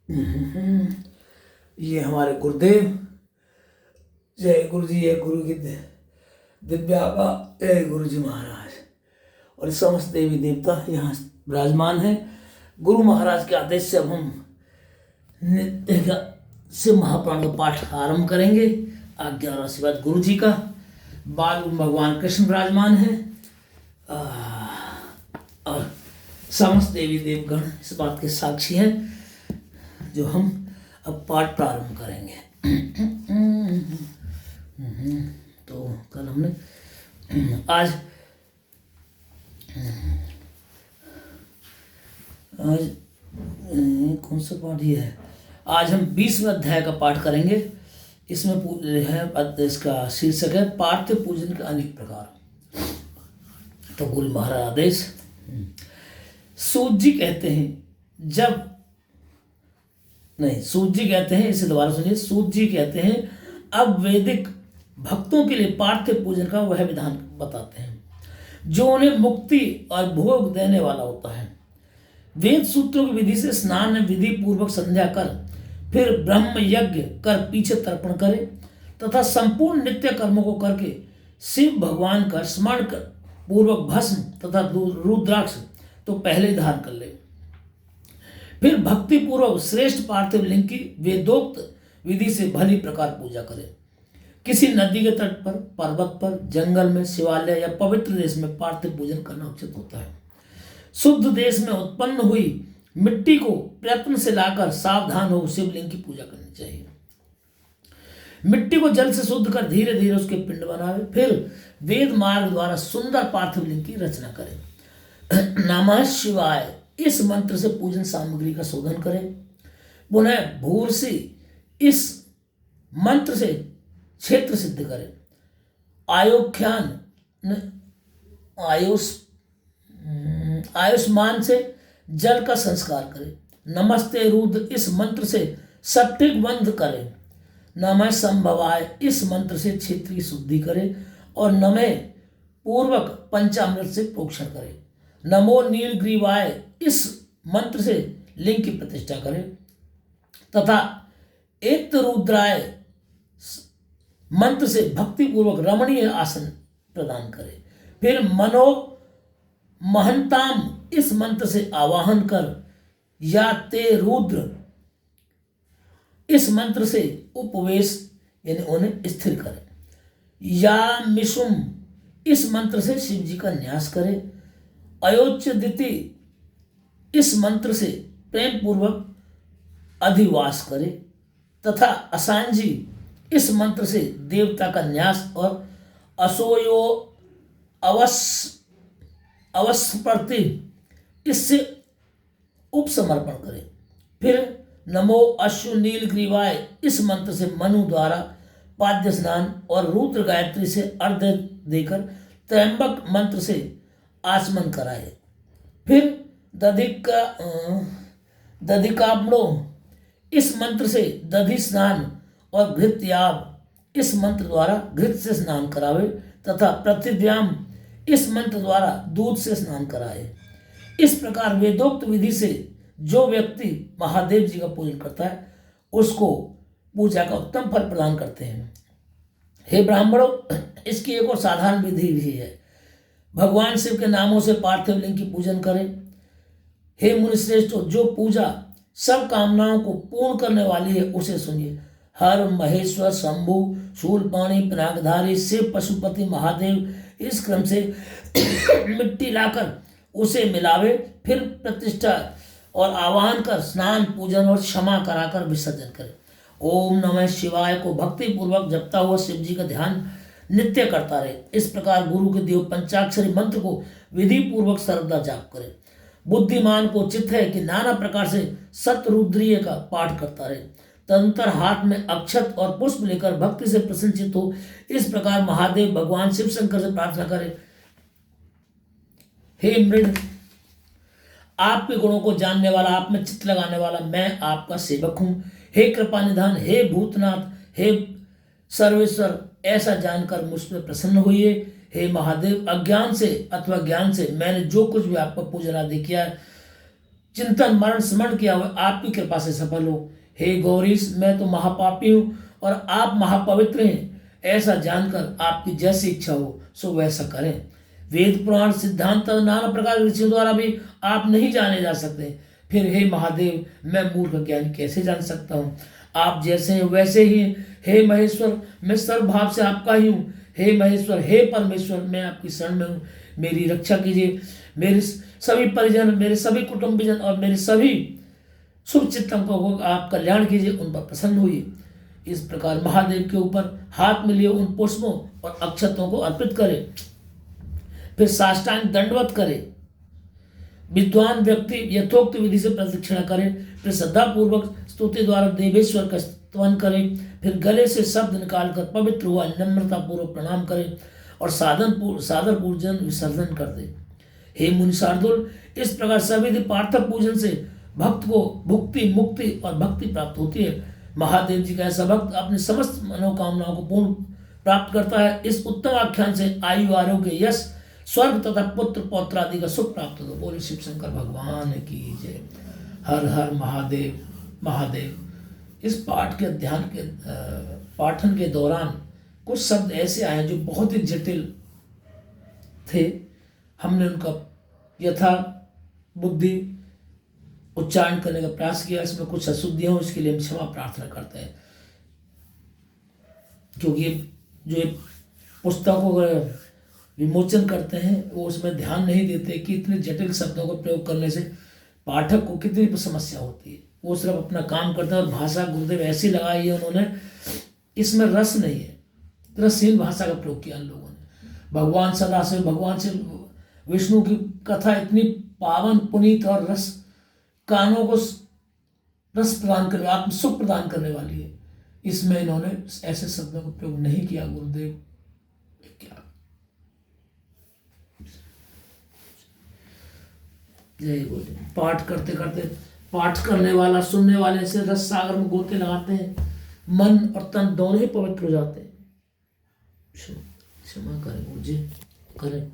ये हमारे गुरुदेव, जय गुरु जी, जय गुरु की दिव्याबा, जय गुरु जी महाराज। और समस्त देवी देवता यहाँ विराजमान हैं। गुरु महाराज के आदेश से अब हम नित्य का शिव महापुराण का पाठ आरंभ करेंगे। आज्ञा और आशीर्वाद गुरु जी का। बाल भगवान कृष्ण विराजमान है और समस्त देवी देवगण इस बात के साक्षी हैं, जो हम अब पाठ प्रारंभ करेंगे। तो कल हमने आज कौन सा पाठ ये है? आज हम 20वें अध्याय का पाठ करेंगे। इसमें है, इसका शीर्षक है पार्थिव पूजन के अनेक प्रकार। तो गुरु महाराज आदेश। सूत जी कहते हैं सूत जी कहते हैं, इसे दोबारा सुनिए। सूत जी कहते हैं, अब वैदिक भक्तों के लिए पार्थिव पूजन का वह विधान बताते हैं जो उन्हें मुक्ति और भोग देने वाला होता है। वेद सूत्रों की विधि से स्नान में विधि पूर्वक संध्या कर फिर ब्रह्म यज्ञ कर पीछे तर्पण करे तथा संपूर्ण नित्य कर्मों को करके शिव भगवान का स्मरण कर पूर्वक भस्म तथा रुद्राक्ष तो पहले धारण कर ले। फिर भक्ति पूर्वक श्रेष्ठ पार्थिव लिंग की वेदोक्त विधि से भली प्रकार पूजा करे। किसी नदी के तट पर, पर्वत पर, जंगल में, शिवालय या पवित्र देश में पार्थिव पूजन करना उचित होता है। शुद्ध देश में उत्पन्न हुई मिट्टी को प्रयत्न से लाकर सावधान हो शिवलिंग की पूजा करनी चाहिए। मिट्टी को जल से शुद्ध कर धीरे धीरे उसके पिंड बनावे। फिर वेद मार्ग द्वारा सुंदर पार्थिव लिंग की रचना करें। नमः शिवाय इस मंत्र से पूजन सामग्री का शोधन करें। पुनः भूर्सी इस मंत्र से क्षेत्र सिद्ध करें। आयुष्मान से जल का संस्कार करें। नमस्ते रुद्र इस मंत्र से सप्टिक बंध करें। नमः संभवाय इस मंत्र से क्षेत्र की शुद्धि करें और नमः पूर्वक पंचामृत से प्रोक्षण करें। नमो नीलग्रीवाय इस मंत्र से लिंग की प्रतिष्ठा करें तथा एक रुद्राय मंत्र से भक्ति पूर्वक रमणीय आसन प्रदान करें। फिर मनो महंताम इस मंत्र से आवाहन कर या ते रुद्र इस मंत्र से उपवेश यानी उन्हें स्थिर करें। या मिशुम इस मंत्र से शिव जी का न्यास करें। अयोच्यदिति इस मंत्र से प्रेम पूर्वक अधिवास करें तथा असांजी इस मंत्र से देवता का न्यास और असोयो अवस्प्रति इससे उपसमर्पण करें। फिर नमो अश्व नीलग्रीवाय इस मंत्र से मनु द्वारा पाद्य स्नान और रुद्र गायत्री से अर्घ्य देकर त्रयंबक मंत्र से आचमन कराए। फिर दधिकाम्नो इस मंत्र से दधि स्नान और घृतयाब इस मंत्र द्वारा घृत से स्नान करावे तथा पृथ्व्याम इस मंत्र द्वारा दूध से स्नान कराए। इस प्रकार वेदोक्त विधि से जो व्यक्ति महादेव जी का पूजन करता है उसको पूजा का उत्तम फल प्रदान करते हैं। हे ब्राह्मणों, इसकी एक और साधारण विधि भी है। भगवान शिव के नामों से पार्थिव लिंग की पूजन करें। हे मुनिश्रेष्ठों, जो पूजा सब कामनाओं को पूर्ण करने वाली है उसे सुनिए। हर महेश्वर शंभु शूलपाणी पिनाकधारी शिव पशुपति महादेव इस क्रम से मिट्टी लाकर उसे मिलावे। फिर प्रतिष्ठा और आवाहन कर स्नान पूजन और क्षमा कराकर विसर्जन करें। ओम नमः शिवाय को भक्ति पूर्वक जपता हुआ शिव जी का ध्यान नित्य करता रहे। इस प्रकार गुरु के दिए पंचाक्षरी मंत्र को विधि पूर्वक सर्वदा जाप करे। बुद्धिमान को चित्त है कि नाना प्रकार से सतरुद्रीय का पाठ करता रहे। तदंतर हाथ में अक्षत और पुष्प लेकर भक्ति से प्रसन्नचित हो इस प्रकार महादेव भगवान शिव शंकर से प्रार्थना करे। हे मृड, आपके गुणों को जानने वाला, आप में चित्त लगाने वाला मैं आपका सेवक हूं। हे कृपा निधान, हे भूतनाथ, हे सर्वेश्वर, ऐसा जानकर मुझ पर प्रसन्न होइए। हे महादेव, अज्ञान से अथवा ज्ञान से मैंने जो कुछ भी आपका पूजन आदि किया है, चिंतन मरण स्मरण किया हुआ आपकी कृपा से सफल हो। हे गौरीश, मैं तो महापापी हूँ और आप महापवित्र हैं, ऐसा जानकर आपकी जैसी इच्छा हो सो वैसा करें। वेद पुराण सिद्धांत नाना प्रकार के ऋषियों द्वारा भी आप नहीं जाने जा सकते, फिर हे महादेव, मैं मूर्ख ज्ञानी कैसे जान सकता हूँ? आप जैसे हैं वैसे ही हैं। हे महेश्वर, मैं सर्वभाव से आपका ही हूँ। हे महेश्वर, हे परमेश्वर, मैं आपकी शरण में हूँ, मेरी रक्षा कीजिए। मेरे सभी परिजन, मेरे सभी कुटुंबीजन और मेरे सभी शुभ चिंतकों को आप कल्याण कीजिए, उन पर प्रसन्न हुई। इस प्रकार महादेव के ऊपर हाथ में लिए उन पुष्पों और अक्षतों को अर्पित करें, फिर साष्टांग दंडवत करे। विद्वान व्यक्ति यथोक्त विधि से प्रदक्षिणा करें, फिर श्रद्धापूर्वक स्तुति द्वारा देवेश्वर का स्तवन करें, फिर गले से शब्द निकालकर पवित्र हुआ नम्रता पूर्वक प्रणाम करें और सादर पूजन विसर्जन कर दें। हे मुनि शार्दुल, इस प्रकार सविधि पार्थक पूजन से भक्त को भुक्ति, मुक्ति और भक्ति प्राप्त होती है। महादेव जी का ऐसा भक्त अपनी समस्त मनोकामनाओं को पूर्ण प्राप्त करता है। इस उत्तम आख्यान से आयु, आरोग्य, यश, स्वर्ग तथा पुत्र पौत्र आदि का सुख प्राप्त होता है। बोले शिव शंकर भगवान की जय। हर हर महादेव महादेव। इस पाठ के ध्यान के पाठन के दौरान कुछ शब्द ऐसे आए जो बहुत ही जटिल थे। हमने उनका यथा बुद्धि उच्चारण करने का प्रयास किया। इसमें कुछ अशुद्धियां हो, इसके लिए हम क्षमा प्रार्थना करते हैं, क्योंकि जो ये पुस्तकों का विमोचन करते हैं वो उसमें ध्यान नहीं देते कि इतने जटिल शब्दों का प्रयोग करने से पाठक को कितनी समस्या होती है। वो सिर्फ अपना काम करते हैं और भाषा गुरुदेव ऐसी लगाई है उन्होंने, इसमें रस नहीं है, रसहीन भाषा का प्रयोग किया उन लोगों ने। भगवान सदाशिव, भगवान से विष्णु की कथा इतनी पावन, पुनीत और रस कानों को रस प्रदान करने, आत्म सुख प्रदान करने वाली है। इसमें इन्होंने ऐसे शब्दों का प्रयोग नहीं किया। गुरुदेव क्या जय गुरुदेव। पाठ करते करते पाठ करने वाला, सुनने वाले से रस सागर में गोते लगाते हैं, मन और तन दोनों ही पवित्र हो जाते हैं। क्षमा करें गुरु जी, करें।